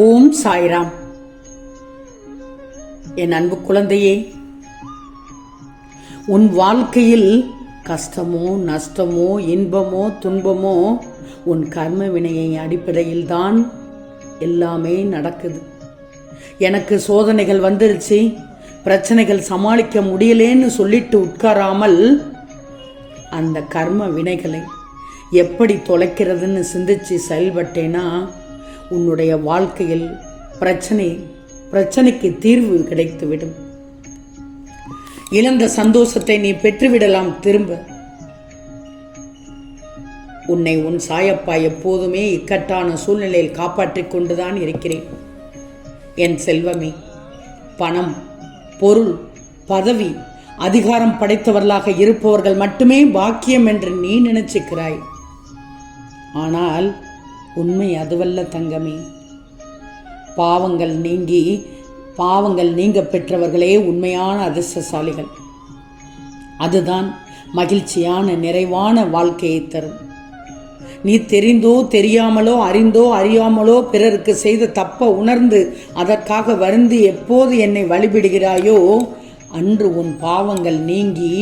ஓம் சாய்ராம். என் அன்பு குழந்தையே, உன் வாழ்க்கையில் கஷ்டமோ நஷ்டமோ இன்பமோ துன்பமோ உன் கர்ம வினையை அடிப்படையில் தான் எல்லாமே நடக்குது. எனக்கு சோதனைகள் வந்துருச்சு, பிரச்சனைகள் சமாளிக்க முடியலேன்னு சொல்லிட்டு உட்காராமல் அந்த கர்ம வினைகளை எப்படி தொலைக்கிறதுன்னு சிந்திச்சு செயல்பட்டேன்னா உன்னுடைய வாழ்க்கையில் பிரச்சனைக்கு தீர்வு கிடைத்துவிடும். இழந்த சந்தோஷத்தை நீ பெற்றுவிடலாம் திரும்ப. உன்னை உன் சாயப்பா எப்போதுமே இக்கட்டான சூழ்நிலையில் காப்பாற்றிக் கொண்டுதான் இருக்கிறேன். என் செல்வமே, பணம், பொருள், பதவி, அதிகாரம் படைத்தவர்களாக இருப்பவர்கள் மட்டுமே பாக்கியம் என்று நீ நினைச்சுக்கிறாய். ஆனால் உண்மை அதுவல்ல தங்கமே. பாவங்கள் நீங்க பெற்றவர்களே உண்மையான அதிர்ஷ்டசாலிகள். அதுதான் மகிழ்ச்சியான நிறைவான வாழ்க்கையை தரும். நீ தெரிந்தோ தெரியாமலோ அறிந்தோ அறியாமலோ பிறருக்கு செய்த தப்ப உணர்ந்து அதற்காக வருந்தி எப்போது என்னை வழிபடுகிறாயோ அன்று உன் பாவங்கள் நீங்கி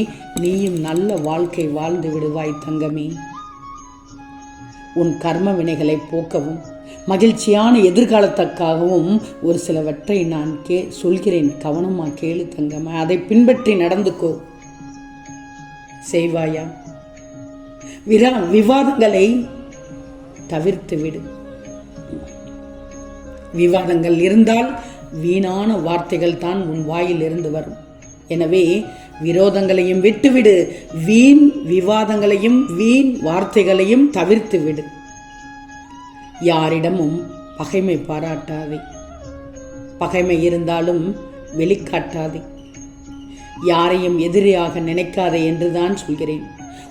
நீயும் நல்ல வாழ்க்கை வாழ்ந்து விடுவாய் தங்கமே. உன் கர்ம வினைகளை போக்கவும் மகிழ்ச்சியான எதிர்காலத்துக்காகவும் ஒரு சிலவற்றை நான் சொல்கிறேன். கவனமா கேளு தங்கமே. அதை பின்பற்றி நடந்துக்கோ. செய்வாயா? விவாதங்களை தவிர்த்து விடு. விவாதங்கள் இருந்தால் வீணான வார்த்தைகள் தான் உன் வாயில் இருந்து வரும். எனவே விரோதங்களையும் விட்டுவிடு. வீண் விவாதங்களையும் வீண் வார்த்தைகளையும் தவிர்த்து விடு. யாரிடமும் பகைமை பாராட்டாதே. பகைமை இருந்தாலும் வெளிக்காட்டாதே. யாரையும் எதிரியாக நினைக்காதே என்றுதான் சொல்கிறேன்.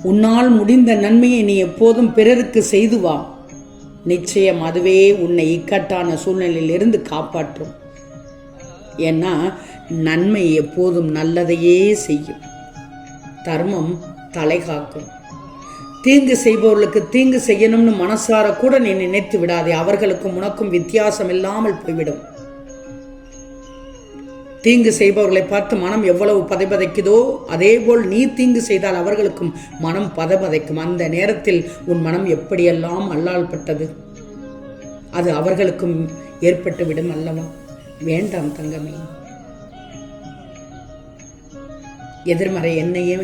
உன்னால் முடிந்த நன்மையை நீ எப்போதும் பிறருக்கு செய்து வா. நிச்சயம் அதுவே உன்னை இக்கட்டான சூழ்நிலையில் இருந்து காப்பாற்றும். ஏன்னா நன்மை எப்போதும் நல்லதையே செய்யும். தர்மம் தலை காக்கும். தீங்கு செய்பவர்களுக்கு தீங்கு செய்யணும்னு மனசார கூட நீ நினைத்து விடாதே. அவர்களுக்கும் உனக்கும் வித்தியாசம் இல்லாமல் போய்விடும். தீங்கு செய்பவர்களை பார்த்து மனம் எவ்வளவு பதைபதைக்குதோ அதே போல் நீ தீங்கு செய்தால் அவர்களுக்கும் மனம் பதைபதைக்கும். அந்த நேரத்தில் உன் மனம் எப்படியெல்லாம் அல்லல் பட்டது அது அவர்களுக்கும் ஏற்பட்டுவிடும் அல்லவா? வேண்டாம் தங்கமே. எதிர்மறை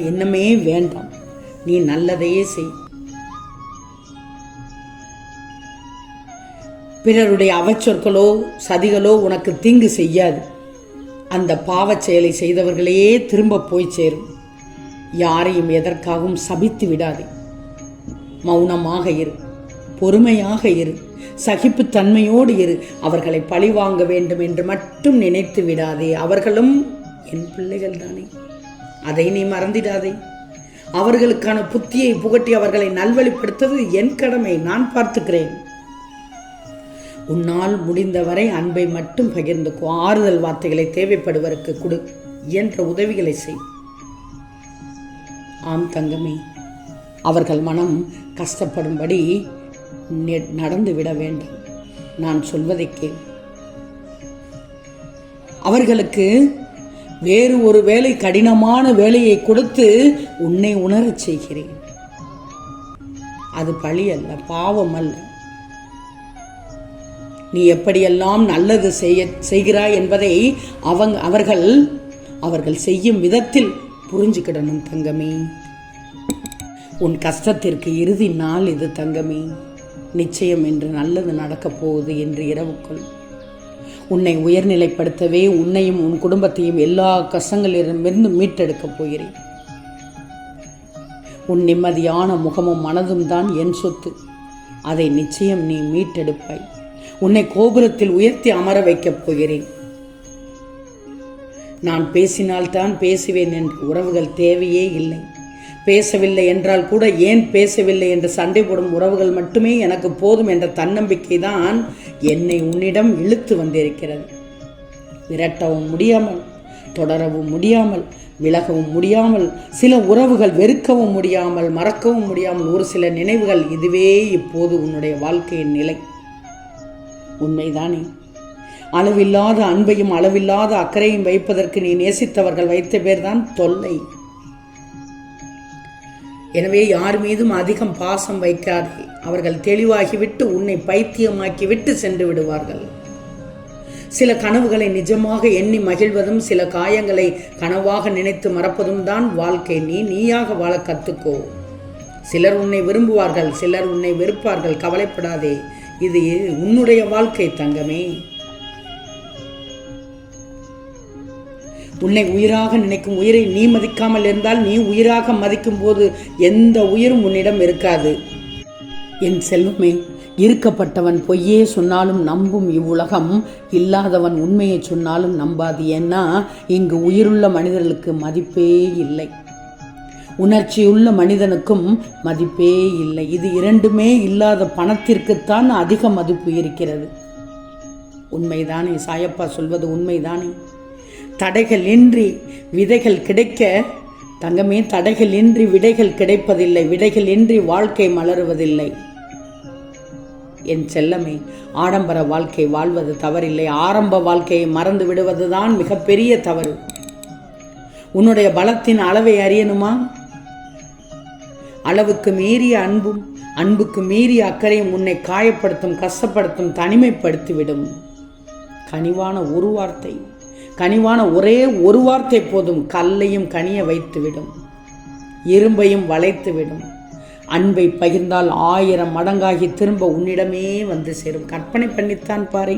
எண்ணமே வேண்டாம். நீ நல்லதையே செய். பிறருடைய அவச்சொற்களோ சதிகளோ உனக்கு தீங்கு செய்யாது. அந்த பாவச் செயலை செய்தவர்களையே திரும்ப போய் சேரும். யாரையும் எதற்காகவும் சபித்து விடாதே. மௌனமாக இரு, பொறுமையாக இரு, சகிப்புத்தன்மையோடு இரு. அவர்களை பழி வாங்க வேண்டும் என்று மட்டும் நினைத்து விடாதே. அவர்களும் என் பிள்ளைகள் தானே, அதை நீ மறந்திடாதே. அவர்களுக்கான புத்தியை புகட்டி அவர்களை நல்வழிப்படுத்துவது என் கடமை. நான் பார்த்துக்கிறேன். உன்னால் முடிந்தவரை அன்பை மட்டும் பகிர்ந்துக்கோ. ஆறுதல் வார்த்தைகளை தேவைப்படுவதற்கு கொடு. என்ற உதவிகளை செய். ஆம் தங்கமே, அவர்கள் மனம் கஷ்டப்படும்படி நடந்து விட வேண்டாம். நான் சொல்வதை கேள். அவர்களுக்கு வேறு ஒரு வேலை, கடினமான வேலையை கொடுத்து உன்னை உணரச் செய்கிறேன். அது பழி அல்ல, பாவம் அல்ல. நீ எப்படியெல்லாம் நல்லது செய்கிறாய் என்பதை அவர்கள் செய்யும் விதத்தில் புரிஞ்சுக்கிடணும் தங்கமே. உன் கஷ்டத்திற்கு இறுதி நாள் இது தங்கமே. நிச்சயம் என்று நல்லது நடக்கப் போகுது என்று இரவுக்குள். உன்னை உயர்நிலைப்படுத்தவே உன்னையும் உன் குடும்பத்தையும் எல்லா கஷ்டங்களிலிருந்து மீட்டெடுக்கப் போகிறேன். உன் நிம்மதியான முகமும் மனதும் தான் என் சொத்து. அதை நிச்சயம் நீ மீட்டெடுப்பாய். உன்னை கோபுரத்தில் உயர்த்தி அமர வைக்கப் போகிறேன். நான் பேசினால்தான் பேசுவேன் என்ற உறவுகள் தேவையே இல்லை. பேசவில்லை என்றால் கூட ஏன் பேசவில்லை என்று சண்டை போடும் உறவுகள் மட்டுமே எனக்கு போதும் என்ற தன்னம்பிக்கை தான் என்னை உன்னிடம் இழுத்து வந்திருக்கிறது. விரட்டவும் முடியாமல், தொடரவும் முடியாமல், விலகவும் முடியாமல், சில உறவுகள் வெறுக்கவும் முடியாமல், மறக்கவும் முடியாமல், ஒரு சில நினைவுகள். இதுவே இப்போது உன்னுடைய வாழ்க்கையின் நிலை. உண்மைதானே? அளவில்லாத அன்பையும் அளவில்லாத அக்கறையும் வைப்பதற்கு நீ நேசித்தவர்கள் வைத்த பேர்தான் தொல்லை. எனவே யார் மீதும் அதிகம் பாசம் வைக்காதே. அவர்கள் தெளிவாகிவிட்டு உன்னை பைத்தியமாக்கிவிட்டு சென்று விடுவார்கள். சில கனவுகளை நிஜமாக எண்ணி மகிழ்வதும் சில காயங்களை கனவாக நினைத்து மறப்பதும் தான் வாழ்க்கை. நீயாக வாழ கத்துக்கோ. சிலர் உன்னை விரும்புவார்கள், சிலர் உன்னை வெறுப்பார்கள். கவலைப்படாதே, இது உன்னுடைய வாழ்க்கை தங்கமே. உன்னை உயிராக நினைக்கும் உயிரை நீ மதிக்காமல் இருந்தால் நீ உயிராக மதிக்கும் போது எந்த உயிரும் உன்னிடம் இருக்காது. என் செல்வமே, இருக்கப்பட்டவன் பொய்யே சொன்னாலும் நம்பும் இவ்வுலகம், இல்லாதவன் உண்மையை சொன்னாலும் நம்பாது. ஏன்னா இங்கு உயிருள்ள மனிதர்களுக்கு மதிப்பே இல்லை, உணர்ச்சியுள்ள மனிதனுக்கும் மதிப்பே இல்லை. இது இரண்டுமே இல்லாத பணத்திற்குத்தான் அதிக மதிப்பு இருக்கிறது. உண்மைதானே? சாயப்பா சொல்வது உண்மைதானே? தடைகள் இன்றி விதைகள் கிடைக்க தங்கமே, தடைகள் இன்றி விடைகள் கிடைப்பதில்லை, விடைகள் இன்றி வாழ்க்கை மலருவதில்லை. என் செல்லமே, ஆடம்பர வாழ்க்கை வாழ்வது தவறில்லை, ஆரம்ப வாழ்க்கையை மறந்து விடுவதுதான் மிகப்பெரிய தவறு. உன்னுடைய பலத்தின் அளவை அறியணுமா? அளவுக்கு மீறிய அன்பும் அன்புக்கு மீறிய அக்கறையும் உன்னை காயப்படுத்தும், கஷ்டப்படுத்தும், தனிமைப்படுத்திவிடும். கனிவான ஒரு வார்த்தை, கனிவான ஒரே ஒரு வார்த்தை போதும், கல்லையும் கனிய வைத்துவிடும், இரும்பையும் வளைத்துவிடும். அன்பை பகிர்ந்தால் 1000 மடங்காகி திரும்ப உன்னிடமே வந்து சேரும். கற்பனை பண்ணித்தான் பாரு,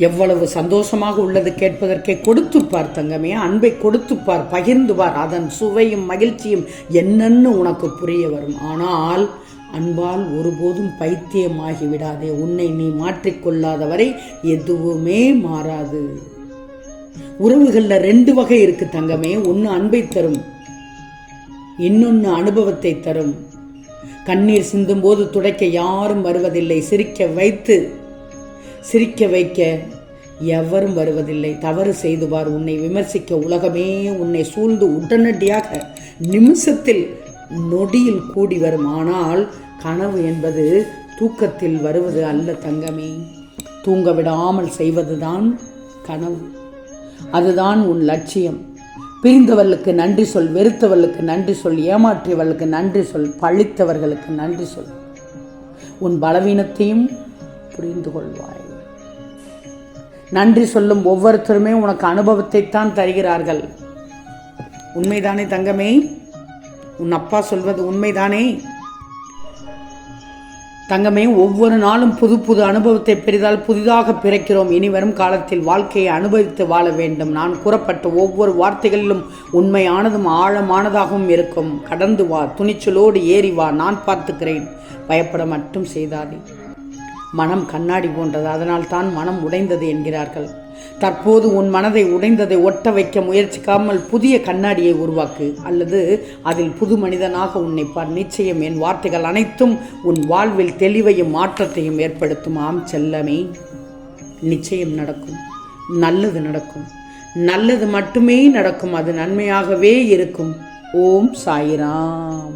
எவ்வளவு சந்தோஷமாக உள்ளது கேட்பதற்கே. கொடுத்துப்பார் தங்கமே, அன்பை கொடுத்துப்பார், பகிர்ந்து பார். அதன் சுவையும் மகிழ்ச்சியும் என்னன்னு உனக்கு புரிய வரும். ஆனால் அன்பால் ஒருபோதும் பைத்தியமாகி விடாதே. உன்னை நீ மாற்றிக்கொள்ளாதவரை எதுவுமே மாறாது. உறவுகளில் 2 வகை இருக்கு தங்கமே. ஒன்று அன்பை தரும், இன்னொன்று அனுபவத்தை தரும். கண்ணீர் சிந்தும் போது துடைக்க யாரும் வருவதில்லை, சிரிக்க வைக்க எவரும் வருவதில்லை. தவறு செய்துவார், உன்னை விமர்சிக்க உலகமே உன்னை சூழ்ந்து உடனடியாக நிமிஷத்தில் நொடியில் கூடி வரும். ஆனால் கனவு என்பது தூக்கத்தில் வருவது அல்ல தங்கமே. தூங்க விடாமல் செய்வதுதான் கனவு. அதுதான் உன் லட்சியம். பிரிந்தவர்களுக்கு நன்றி சொல், வெறுத்தவர்களுக்கு நன்றி சொல், ஏமாற்றியவர்களுக்கு நன்றி சொல், பழித்தவர்களுக்கு நன்றி சொல். உன் பலவீனத்தையும் புரிந்து கொள்வாய். நன்றி சொல்லும் ஒவ்வொருத்தருமே உனக்கு அனுபவத்தை தான் தருகிறார்கள். உண்மைதானே தங்கமே? உன் அப்பா சொல்வது உண்மைதானே தங்கமே? ஒவ்வொரு நாளும் புது புது அனுபவத்தை பெரிதால் புதிதாக பிறக்கிறோம். இனி வரும் காலத்தில் வாழ்க்கையை அனுபவித்து வாழ வேண்டும். நான் கூறப்பட்ட ஒவ்வொரு வார்த்தைகளிலும் உண்மையானதும் ஆழமானதாகவும் இருக்கும். கடந்து வா, துணிச்சலோடு ஏறி வா, நான் பார்த்துக்கிறேன். பயப்பட மட்டும் செய்தாதே. மனம் கண்ணாடி போன்றது, அதனால் தான் மனம் உடைந்தது என்கிறார்கள். தற்போது உன் மனதை உடைந்ததை ஒட்ட வைக்க முயற்சிக்காமல் புதிய கண்ணாடியை உருவாக்கு, அல்லது அதில் புது மனிதனாக உன்னை பார். நிச்சயம் என் வார்த்தைகள் அனைத்தும் உன் வாழ்வில் தெளிவையும் மாற்றத்தையும் ஏற்படுத்தும். ஆம் செல்லமே, நிச்சயம் நடக்கும், நல்லது நடக்கும், நல்லது மட்டுமே நடக்கும், அது நன்மையாகவே இருக்கும். ஓம் சாயிராம்.